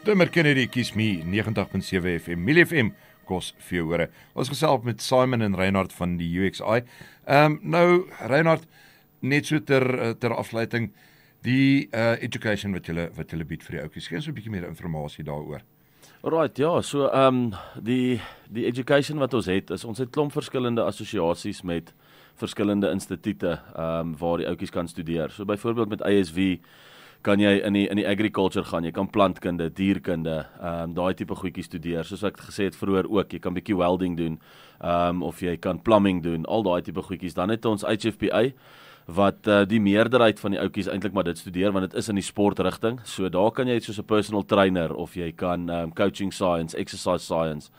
Timmer Kennedy kies my 90.7 FM, Milie FM kos vir jou hore. Ons gesels met Simon en Reinhard van die UXI. Nou Reinhard, net so ter afsluiting, die education wat julle bied vir die oukies. Gee ons 'n bietjie meer inligting daaroor. Alright, ja, so die education wat ons het klomp verskillende assosiasies met verskillende instituute waar die oukies kan studeer. So byvoorbeeld met ASV kan jy in die agriculture gaan, jy kan plantkunde, dierkunde, daai tipe goedjies studeer. Soos ek gesê het vroeër ook, jy kan bietjie welding doen, of jy kan plumbing doen, al daai tipe goedjies. Dan het ons HFPA, wat die meerderheid van die oukies eintlik maar dit studeer, want dit is in die sportrigting. So daar kan jy soos 'n personal trainer, of jy kan coaching science, exercise science,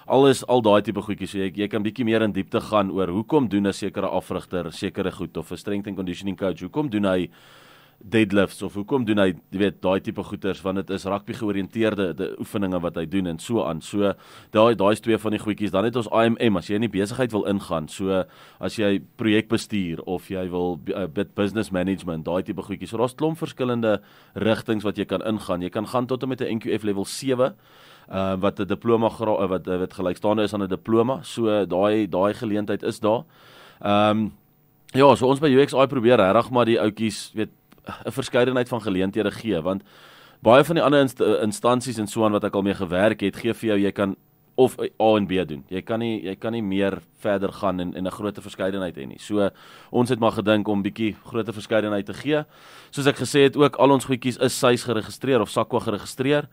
al daai tipe goedjies. So jy kan bietjie meer in diepte gaan oor hoekom doen 'n sekere afrigter sekere goed, of 'n strength and conditioning coach, hoekom doen hy deadlifts, of hoekom doen hy, jy weet, daai tipe goeters, want dit is rugby georiënteerde oefeninge wat hy doen en so aan. So daai is twee van die goedjies. Dan het ons IMM, as jy in die besigheid wil ingaan, so as jy projekbestuur of jy wil business management, daai tipe goedjies. So daar's klomp verskillende rigtings wat jy kan ingaan. Jy kan gaan tot en met 'n NQF level 7, wat 'n diploma wat gelykstaande is aan 'n diploma. So daai geleentheid is daar. Ja, so ons by UXI probeer regtig maar die ouetjies, weet, 'n verskeidenheid van geleenthede gee, want baie van die ander instansies en so aan wat ek al mee gewerk het, gee vir jou, jy kan of A en B doen. Jy kan nie meer verder gaan en 'n groter verskeidenheid hê nie. So ons het maar gedink om bietjie groter verskeidenheid te gee. Soos ek gesê het ook, al ons goedjies is SAIS geregistreer of SAQA geregistreer.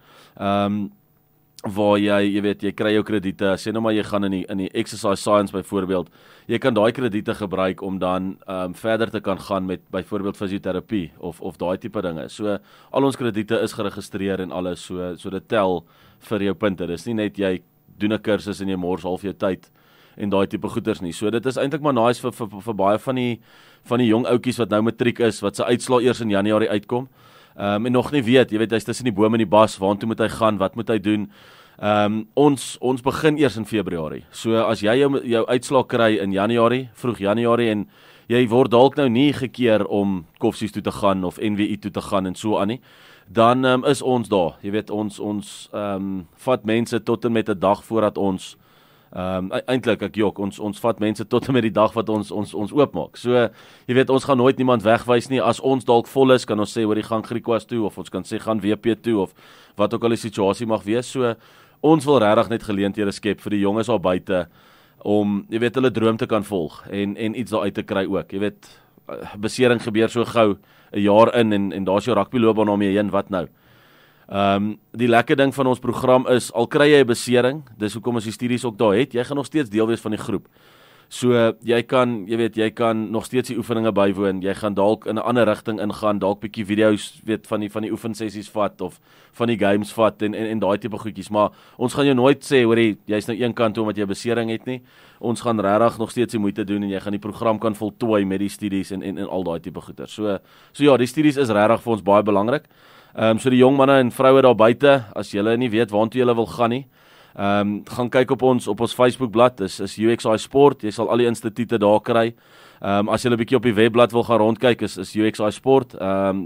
Waar jy kry jou krediete, sê nou maar jy gaan in die exercise science byvoorbeeld, jy kan daai krediete gebruik om dan verder te kan gaan met byvoorbeeld fisioterapie of daai tipe dinge. So al ons krediete is geregistreer en alles, so dit tel vir jou punte. Dis nie net jy doen 'n kursus en jy mors half jou tyd en daai tipe goeders nie. So dit is eintlik maar nice vir baie van die jong ouetjies wat nou matriek is, wat se uitslaa eers in Januarie uitkom. En nog nie weet, jy weet, hy's tussen die boom en die bas, waartoe moet hy gaan, wat moet hy doen? Ons begin eers in Februarie. So as jy jou uitslaa kry in Januarie, vroeg Januarie, en jy word dalk nou nie gekeer om Koffsies toe te gaan of NWI toe te gaan en so aan nie, dan is ons daar. Jy weet, ons vat mense tot en met 'n dag voordat ons eintlik ek jok, ons vat mense tot en met die dag wat ons oopmaak. So, jy weet, ons gaan nooit niemand wegwys nie. As ons dalk vol is, kan ons sê hoor, die gaan Griquas toe, of ons kan sê gaan WP toe, of wat ook al die situasie mag wees. So, ons wil regtig net geleenthede skep vir die jonges daar buite om, jy weet, hulle droom te kan volg en iets daar uit te kry ook. Jy weet, besering gebeur so gou 'n jaar in en daar's jou rugbyloopbaan om jy heen, wat nou? Die lekker ding van ons program is, al kry jy 'n besering, dis hoekom ons die studies ook daar het, jy gaan nog steeds deel wees van die groep. So, jy kan nog steeds die oefeninge bywoon, jy gaan dalk in 'n ander rigting ingaan, dalk bietjie video's, weet, van die oefensessies vat, of van die games vat, en daai tipe goedjies, maar ons gaan jou nooit sê, hoorie, jy's nou een kant toe omdat jy besering het nie. Ons gaan regtig nog steeds die moeite doen, en jy gaan die program kan voltooi met die studies en al daai tipe goeder. So ja, die studies is regtig vir ons baie belangrik. So die jong manne en vroue daar buite, as julle nie weet waartoe julle wil gaan nie, gaan kyk op ons Facebookblad, is UXI Sport, jy sal al die instituute daar kry. As julle 'n bietjie op die webblad wil gaan rondkyk, is UXI Sport,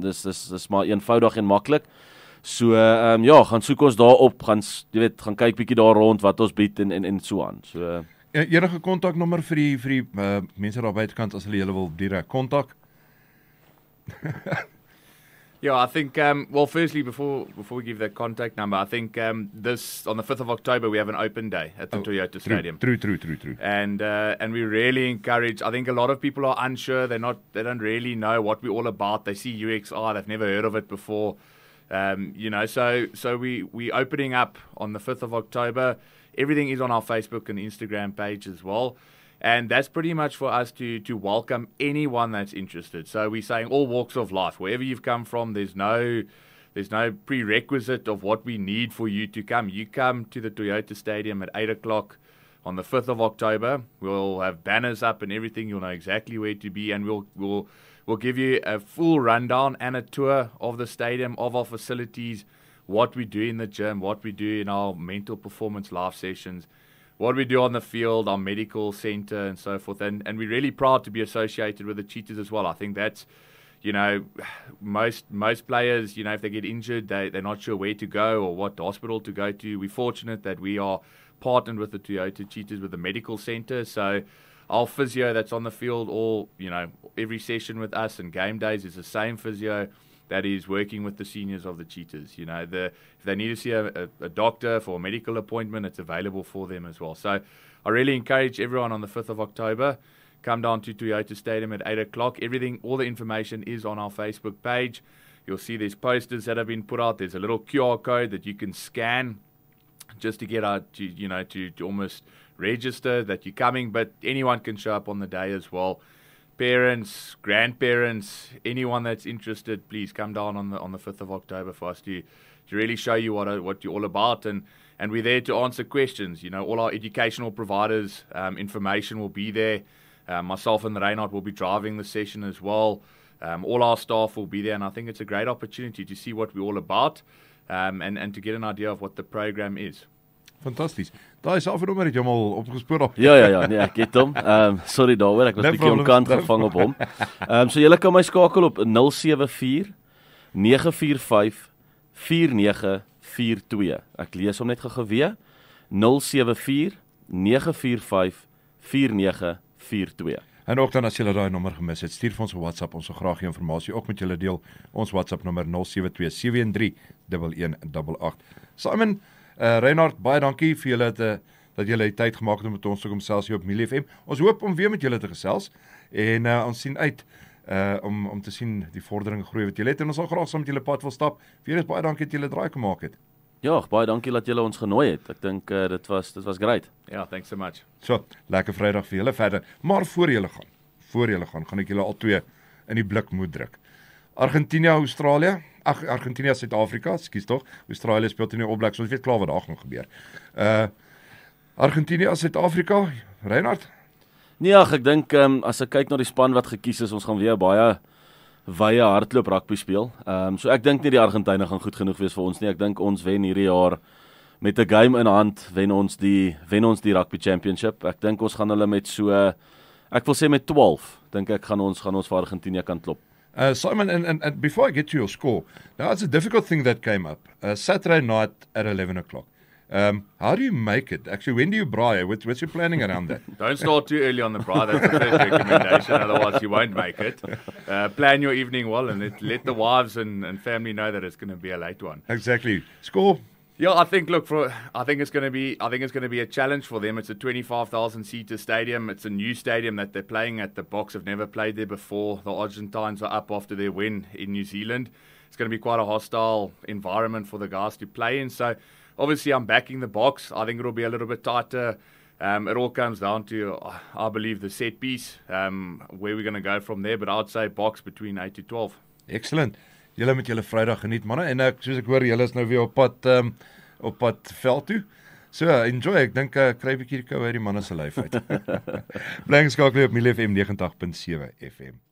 dis maar eenvoudig en maklik. So ja, gaan soek ons daar op, gaan kyk bietjie daar rond wat ons bied en so aan. So enige kontaknommer vir die mense daar buitekant as hulle julle wil direk kontak? Yeah, I think, well, firstly, before we give that contact number, I think on the 5th of October, we have an open day at the Toyota Stadium. True. And we really encourage, I think a lot of people are unsure, they don't really know what we're all about. They see UXI, they've never heard of it before. So we're opening up on the 5th of October. Everything is on our Facebook and Instagram page as well. And that's pretty much for us to welcome anyone that's interested. So we're saying all walks of life, wherever you've come from, there's no prerequisite of what we need for you to come. You come to the Toyota Stadium at 8 o'clock on the 5th of October. We'll have banners up and everything. You'll know exactly where to be, and we'll give you a full rundown and a tour of the stadium, of our facilities, what we do in the gym, what we do in our mental performance live sessions, what we do on the field, our medical center and so forth. And we're really proud to be associated with the Cheetahs as well. I think that's, you know, most players, you know, if they get injured, they're not sure where to go or what hospital to go to. We're fortunate that we are partnered with the Toyota Cheetahs with the medical center. So our physio that's on the field, every session with us and game days is the same physio that is working with the seniors of the Cheetahs. You know, if they need to see a doctor for a medical appointment, it's available for them as well. So I really encourage everyone on the 5th of October, come down to Toyota Stadium at 8 o'clock. All the information is on our Facebook page. You'll see there's posters that have been put out. There's a little QR code that you can scan just to get out, to almost register that you're coming. But anyone can show up on the day as well. Parents, grandparents, anyone that's interested, please come down on the 5th of October for us to really show you what you're all about. And we're there to answer questions. You know, all our educational providers, information will be there. Myself and Reinhard will be driving the session as well. All our staff will be there, and I think it's a great opportunity to see what we're all about and to get an idea of what the program is. Fantasties. Daai selfoonnommer het jy hom al opgespoor op. Ja, nee, ek het hom. Sorry daaroor, ek was 'n bietjie omkant gevang op hom. So julle kan my skakel op 074 945 4942. Ek lees hom net gou weer. 074 945 4942. En ook dan as julle daai nommer gemis het, stuur vir ons 'n WhatsApp, ons sal graag die inligting ook met julle deel. Ons WhatsApp nommer 072 713 1188. Simon, Reinhard, baie dankie vir julle dat julle die tyd gemaak het om met ons te kom gesels hier op Milie FM. Ons hoop om weer met julle te gesels en ons sien uit om te sien die vordering groei wat julle het en ons sal graag saam met julle pad wil stap. Weer eens baie dankie dat julle draai gemaak het. Ja, baie dankie dat julle ons genooi het. Ek dink dit was great. Ja, thanks so much. So, lekker Vrydag vir julle verder. Maar voor julle gaan, gaan ek julle al twee in die blik moet druk. Argentinië, Australië. Argentinië, Suid-Afrika, ekskuus tog. Australië speel teen die All Blacks. So ons weet klaar wat daar gaan gebeur. Argentinië, Suid-Afrika. Reinhard? Nee, ek dink as ek kyk na die span wat gekies is, ons gaan weer baie wye hardloop rugby speel. So ek dink nie die Argentyne gaan goed genoeg wees vir ons nie. Ek dink ons wen hierdie jaar met 'n game in hand, wen ons die Rugby Championship. Ek dink ons gaan hulle met so, ek wil sê met 12, dink ek gaan ons vir Argentinië kan klop. Simon, and before I get to your score, now it's a difficult thing that came up. Saturday night at 11 o'clock. How do you make it? Actually, when do you braai? What's your planning around that? Don't start too early on the braai. That's the first recommendation. Otherwise, you won't make it. Plan your evening well and let the wives and family know that it's going to be a late one. Exactly. Score. Yeah, I think it's going to be a challenge for them. It's a 25,000 seater stadium. It's a new stadium that they're playing at. The Boks have never played there before. The Argentines are up after their win in New Zealand. It's going to be quite a hostile environment for the guys to play in. So obviously I'm backing the Boks. I think it'll be a little bit tighter. It all comes down to, I believe, the set piece, where we're going to go from there. But I'd say Boks between 8 to 12. Excellent. Julle met julle Vrydag geniet, manne, en soos ek hoor, julle is nou weer op pad veld toe. So, enjoy, ek dink kry 'n bietjie die koue uit die manne se lyf uit. Bly geskakel op Milie FM 90.7 FM.